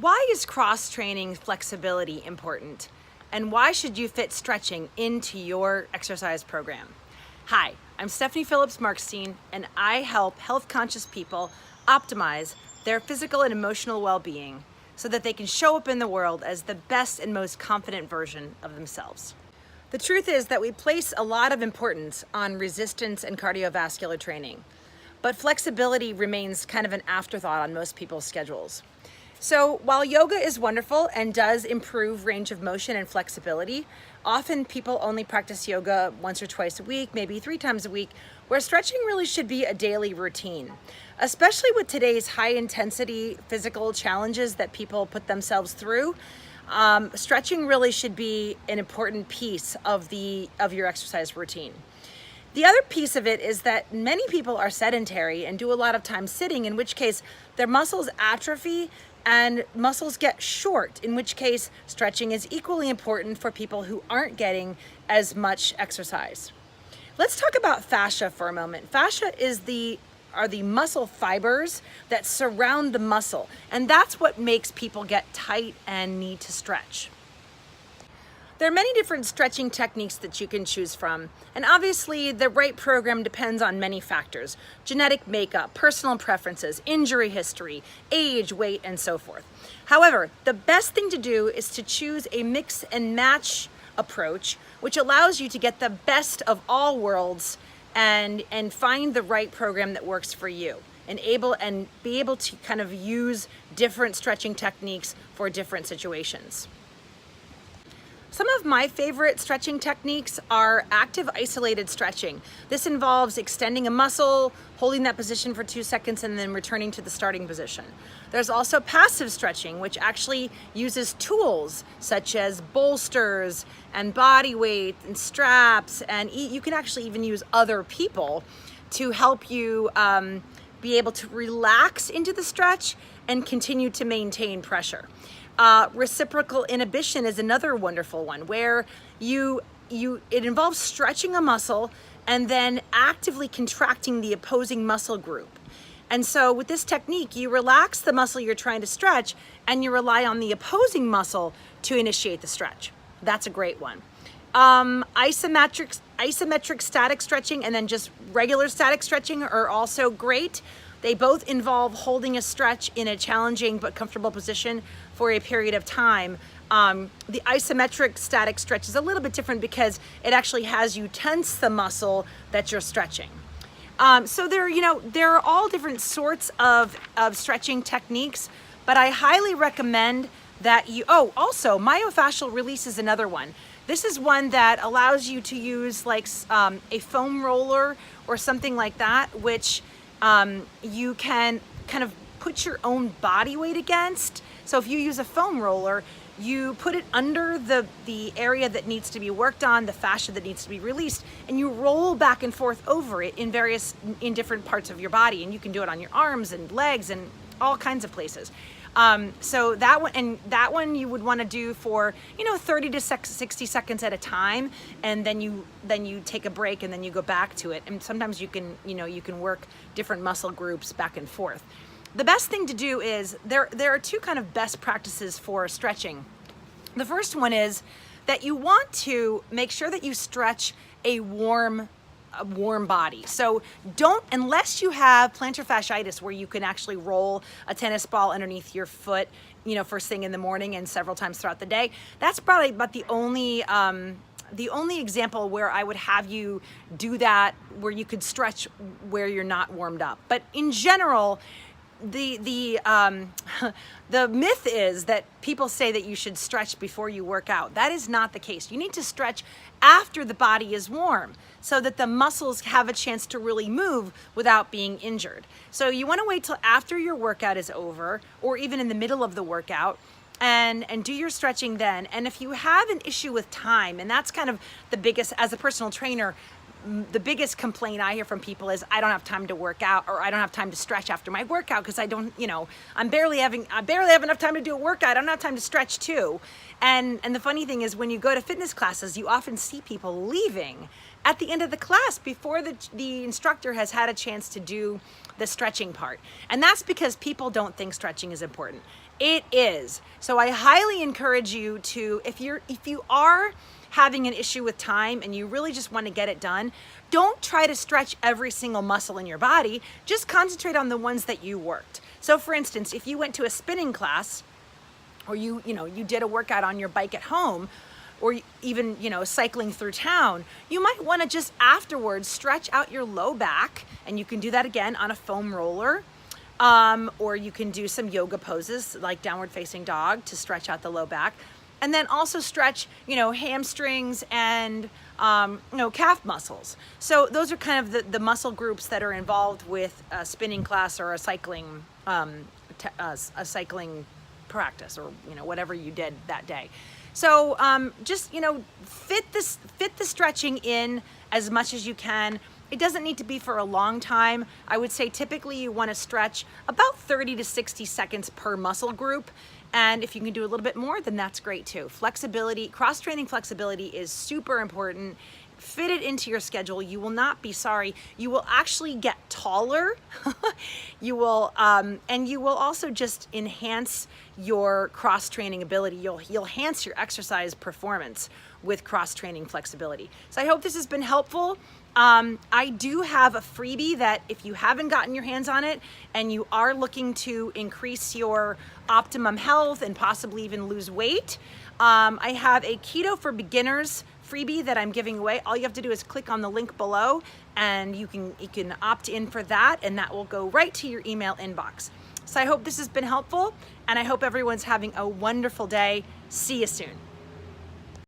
Why is cross-training flexibility important? And why should you fit stretching into your exercise program? Hi, I'm Stephanie Phillips Markstein, and I help health-conscious people optimize their physical and emotional well-being so that they can show up in the world as the best and most confident version of themselves. The truth is that we place a lot of importance on resistance and cardiovascular training, but flexibility remains kind of an afterthought on most people's schedules. So while yoga is wonderful and does improve range of motion and flexibility, often people only practice yoga once or twice a week, maybe 3 times a week, where stretching really should be a daily routine. Especially with today's high intensity physical challenges that people put themselves through, stretching really should be an important piece of your exercise routine. The other piece of it is that many people are sedentary and do a lot of time sitting, in which case their muscles atrophy and muscles get short, in which case stretching is equally important for people who aren't getting as much exercise. Let's talk about fascia for a moment. Fascia are the muscle fibers that surround the muscle, and that's what makes people get tight and need to stretch. There are many different stretching techniques that you can choose from, and obviously the right program depends on many factors: genetic makeup, personal preferences, injury history, age, weight, and so forth. However, the best thing to do is to choose a mix and match approach, which allows you to get the best of all worlds and find the right program that works for you, and be able to kind of use different stretching techniques for different situations. Some of my favorite stretching techniques are active isolated stretching. This involves extending a muscle, holding that position for 2 seconds, and then returning to the starting position. There's also passive stretching, which actually uses tools such as bolsters and body weight and straps, and you can actually even use other people to help you be able to relax into the stretch and continue to maintain pressure. Reciprocal inhibition is another wonderful one, where it involves stretching a muscle and then actively contracting the opposing muscle group. And so with this technique, you relax the muscle you're trying to stretch and you rely on the opposing muscle to initiate the stretch. That's a great one. Isometric static stretching and then just regular static stretching are also great. They both involve holding a stretch in a challenging but comfortable position for a period of time. The isometric static stretch is a little bit different because it actually has you tense the muscle that you're stretching. So there are all different sorts of stretching techniques, but I highly recommend that also myofascial release is another one. This is one that allows you to use like a foam roller or something like that, which you can kind of put your own body weight against. So if you use a foam roller, you put it under the area that needs to be worked on, the fascia that needs to be released, and you roll back and forth over it in different parts of your body. And you can do it on your arms and legs and all kinds of places. So that one you would want to do for 30 to 60 seconds at a time, and then you take a break and then you go back to it. And sometimes you can work different muscle groups back and forth. The best thing to do is there are 2 kind of best practices for stretching. The first one is that you want to make sure that you stretch a warm body. So unless you have plantar fasciitis where you can actually roll a tennis ball underneath your foot, first thing in the morning and several times throughout the day, that's probably about the only example where I would have you do that, where you could stretch where you're not warmed up. But in general, the myth is that people say that you should stretch before you work out. That is not the case. You need to stretch after the body is warm so that the muscles have a chance to really move without being injured. So you want to wait till after your workout is over, or even in the middle of the workout, and do your stretching then. And if you have an issue with time, and that's kind of the biggest, as a personal trainer, the biggest complaint I hear from people is, I don't have time to work out, or I don't have time to stretch after my workout because I barely have enough time to do a workout. I don't have time to stretch too. And the funny thing is, when you go to fitness classes, you often see people leaving at the end of the class before the instructor has had a chance to do the stretching part. And that's because people don't think stretching is important. It is. So I highly encourage you to, if you are having an issue with time and you really just want to get it done, don't try to stretch every single muscle in your body. Just concentrate on the ones that you worked. So for instance, if you went to a spinning class, or you did a workout on your bike at home, or even cycling through town, you might want to just afterwards stretch out your low back, and you can do that again on a foam roller, or you can do some yoga poses like downward facing dog to stretch out the low back, and then also stretch hamstrings and calf muscles. So those are kind of the muscle groups that are involved with a spinning class or a cycling practice, or whatever you did that day. So just fit the stretching in as much as you can. It doesn't need to be for a long time. I would say typically you want to stretch about 30 to 60 seconds per muscle group. And if you can do a little bit more, then that's great too. Flexibility, cross-training flexibility is super important. Fit it into your schedule. You will not be sorry. You will actually get taller. You will, and you will also just enhance your cross-training ability. You'll enhance your exercise performance with cross-training flexibility. So I hope this has been helpful. I do have a freebie that if you haven't gotten your hands on it and you are looking to increase your optimum health and possibly even lose weight, I have a Keto for Beginners freebie that I'm giving away. All you have to do is click on the link below and you can opt in for that, and that will go right to your email inbox. So I hope this has been helpful, and I hope everyone's having a wonderful day. See you soon.